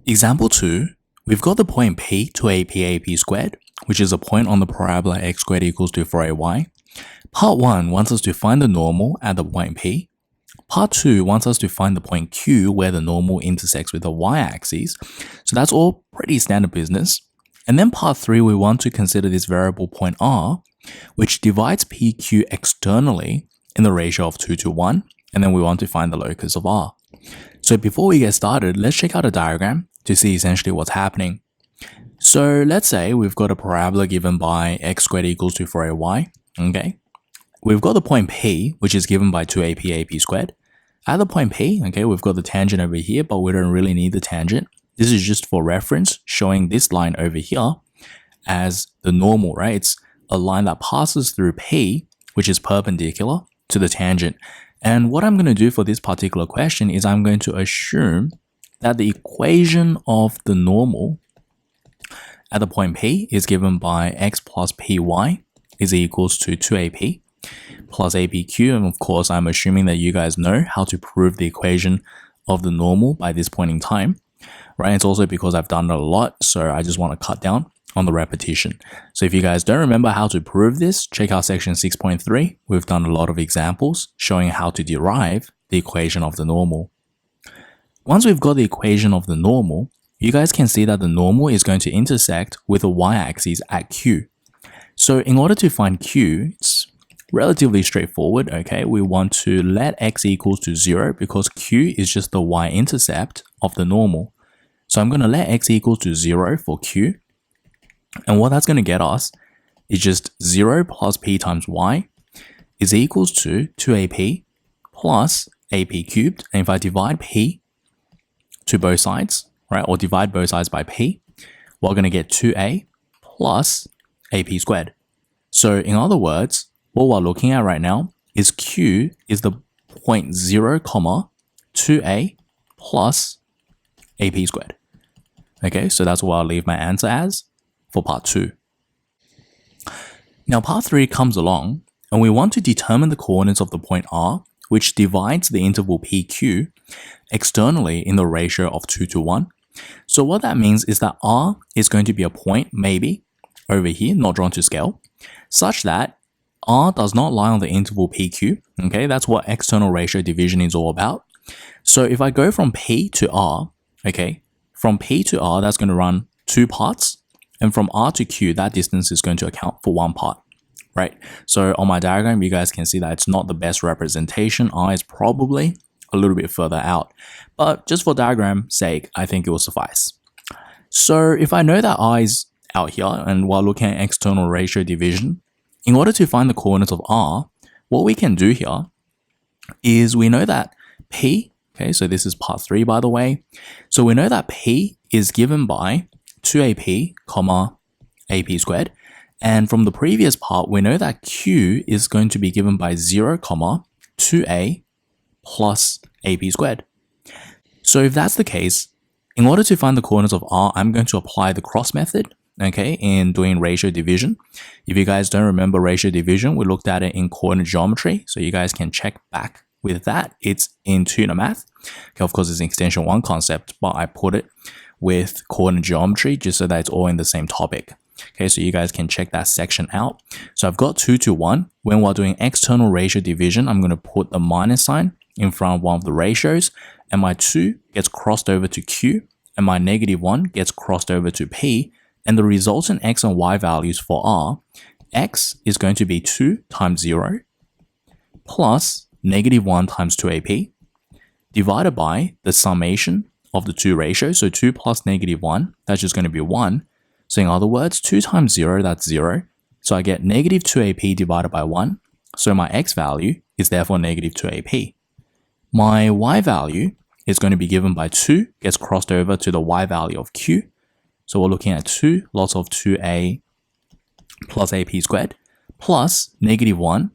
Example 2, we've got the point P to AP squared, which is a point on the parabola x squared equals to 4ay. Part 1 wants us to find the normal at the point P. Part 2 wants us to find the point Q where the normal intersects with the y-axis. So that's all pretty standard business. And then part 3, we want to consider this variable point R, which divides PQ externally in the ratio of 2 to 1. And then we want to find the locus of R. So before we get started, let's check out a diagram to see essentially what's happening. So let's say we've got a parabola given by x squared equals to 4ay. Okay. We've got the point P, which is given by 2AP squared. At the point P, okay, we've got the tangent over here, but we don't really need the tangent. This is just for reference, showing this line over here as the normal, right? It's a line that passes through P, which is perpendicular to the tangent. And what I'm going to do for this particular question is I'm going to assume that the equation of the normal at the point P is given by x plus py is equals to 2AP plus APQ. And of course, I'm assuming that you guys know how to prove the equation of the normal by this point in time, right? It's also because I've done it a lot, so I just want to cut down on the repetition. So if you guys don't remember how to prove this, check out section 6.3. We've done a lot of examples showing how to derive the equation of the normal. Once we've got the equation of the normal, you guys can see that the normal is going to intersect with the y-axis at Q. So in order to find Q, it's relatively straightforward, okay? We want to let x equals to 0 because Q is just the y-intercept of the normal. So I'm going to let x equals to 0 for Q. And what that's going to get us is just 0 plus p times y is equals to 2AP plus AP cubed. And if I divide p to both sides, right, or divide both sides by p, we're going to get 2a plus AP squared. So in other words, what we're looking at right now is Q is the point 0, 2a plus AP squared. Okay, so that's what I'll leave my answer as for part 2. Now part 3 comes along and we want to determine the coordinates of the point R, which divides the interval PQ externally in the ratio of 2 to 1. So what that means is that R is going to be a point, maybe, over here, not drawn to scale, such that R does not lie on the interval PQ. Okay, that's what external ratio division is all about. So if I go from P to R, okay, from P to R, that's going to run 2 parts. And from R to Q, that distance is going to account for 1 part, right? So on my diagram, you guys can see that it's not the best representation. R is probably a little bit further out. But just for diagram sake, I think it will suffice. So if I know that R is out here, and while looking at external ratio division, in order to find the coordinates of R, what we can do here is we know that P, okay, so this is part 3 by the way. So we know that P is given by 2AP, AP squared. And from the previous part, we know that Q is going to be given by 0, 2a plus AP squared. So if that's the case, in order to find the coordinates of R, I'm going to apply the cross method, okay, in doing ratio division. If you guys don't remember ratio division, we looked at it in coordinate geometry. So you guys can check back with that. It's in tuner math. Okay, of course, it's an extension 1 concept, but I put it with coordinate geometry just so that it's all in the same topic. Okay, so you guys can check that section out. So I've got 2 to 1. When we're doing external ratio division, I'm going to put the minus sign in front of one of the ratios, and my 2 gets crossed over to Q, and my -1 gets crossed over to P, and the resultant x and y values for R, x is going to be 2 times 0 plus -1 times 2AP divided by the summation of the 2 ratios. So 2 plus -1, that's just going to be 1. So in other words, 2 times 0, that's 0. So I get -2AP divided by 1. So my x value is therefore -2AP. My y value is going to be given by 2, gets crossed over to the y value of Q. So we're looking at 2 lots of 2a plus AP squared plus -1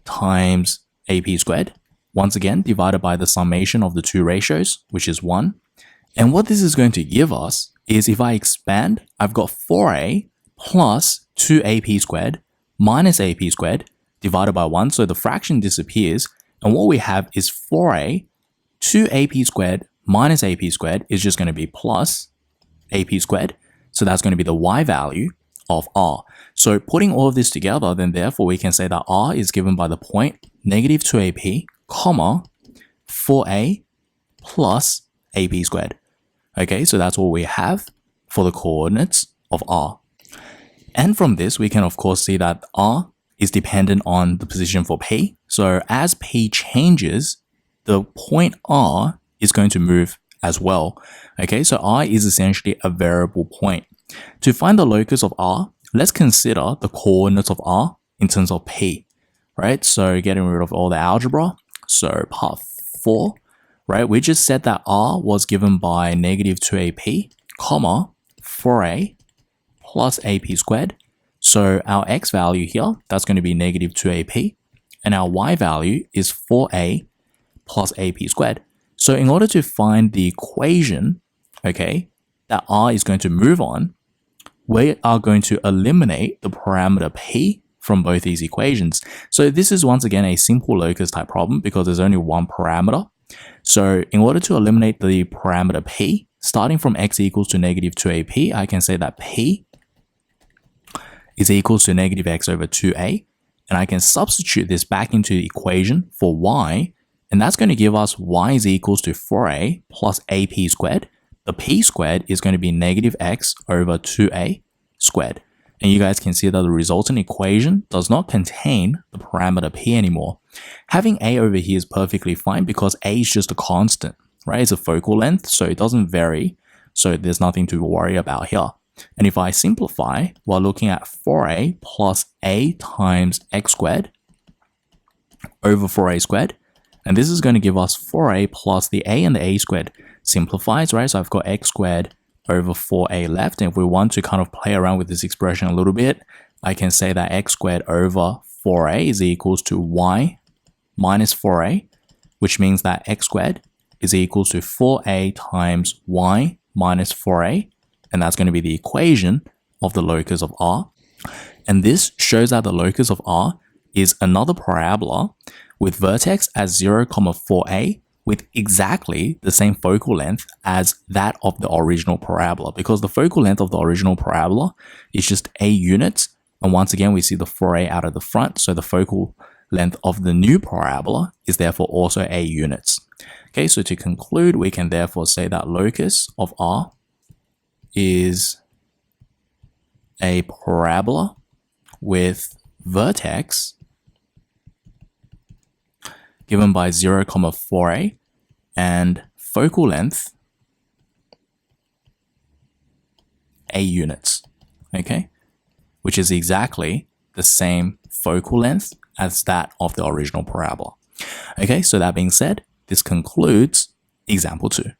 times AP squared. Once again, divided by the summation of the 2 ratios, which is 1. And what this is going to give us is if I expand, I've got 4a plus 2AP squared minus AP squared divided by 1. So the fraction disappears. And what we have is 4a, 2AP squared minus AP squared is just going to be plus AP squared. So that's going to be the y value of r. So putting all of this together, then therefore we can say that r is given by the point negative 2AP, comma, 4a plus AP squared. Okay, so that's all we have for the coordinates of r. And from this, we can of course see that r is dependent on the position for P. So as P changes, the point R is going to move as well. Okay, so R is essentially a variable point. To find the locus of R, let's consider the coordinates of R in terms of P, right? So getting rid of all the algebra. So part 4, right? We just said that R was given by negative 2AP, comma, 4a plus AP squared. So our x value here, that's going to be negative 2AP, and our y value is 4a plus AP squared. So in order to find the equation, okay, that R is going to move on, we are going to eliminate the parameter P from both these equations. So this is once again a simple locus type problem because there's only one parameter. So in order to eliminate the parameter P, starting from x equals to negative 2AP, I can say that P is equals to negative x over 2a, and I can substitute this back into the equation for y, and that's going to give us y is equals to 4a plus AP squared. The p squared is going to be negative x over 2a squared. And you guys can see that the resultant equation does not contain the parameter p anymore. Having a over here is perfectly fine because a is just a constant, right? It's a focal length, so it doesn't vary, so there's nothing to worry about here. And if I simplify, we're looking at 4a plus a times x squared over 4a squared. And this is going to give us 4a plus the a and the a squared simplifies, right? So I've got x squared over 4a left. And if we want to kind of play around with this expression a little bit, I can say that x squared over 4a is equals to y minus 4a, which means that x squared is equals to 4a times y minus 4a. And that's going to be the equation of the locus of R. And this shows that the locus of R is another parabola with vertex as 0, 4a with exactly the same focal length as that of the original parabola, because the focal length of the original parabola is just a units. And once again, we see the 4a out of the front. So the focal length of the new parabola is therefore also a units. Okay, so to conclude, we can therefore say that locus of R is a parabola with vertex given by 0, 4a and focal length a units, okay, which is exactly the same focal length as that of the original parabola. Okay, so that being said, this concludes example 2.